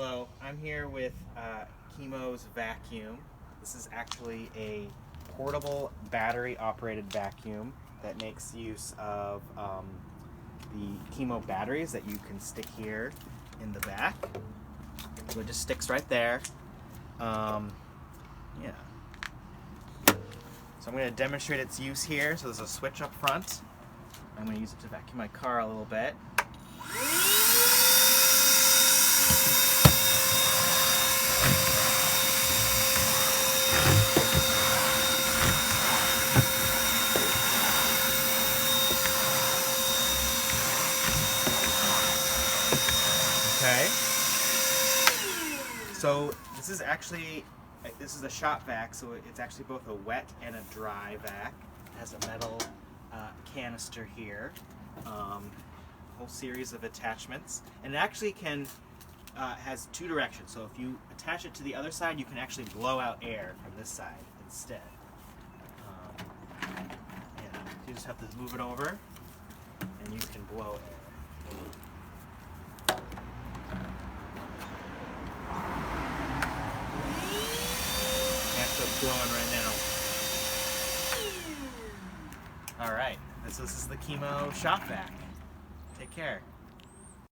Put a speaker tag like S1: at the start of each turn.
S1: Hello, I'm here with Chemo's vacuum. This is actually a portable battery-operated vacuum that makes use of the Chemo batteries that you can stick here in the back. So it just sticks right there. Yeah. So I'm going to demonstrate its use here. So there's a switch up front. I'm going to use it to vacuum my car a little bit. Okay. So this is a shop vac, so it's actually both a wet and a dry vac. It has a metal canister here, a whole series of attachments, and it actually has two directions. So if you attach it to the other side, you can actually blow out air from this side instead. You just have to move it over, and you can blow air. Blowing right now. All right, this is the Chemo shop vac. Take care.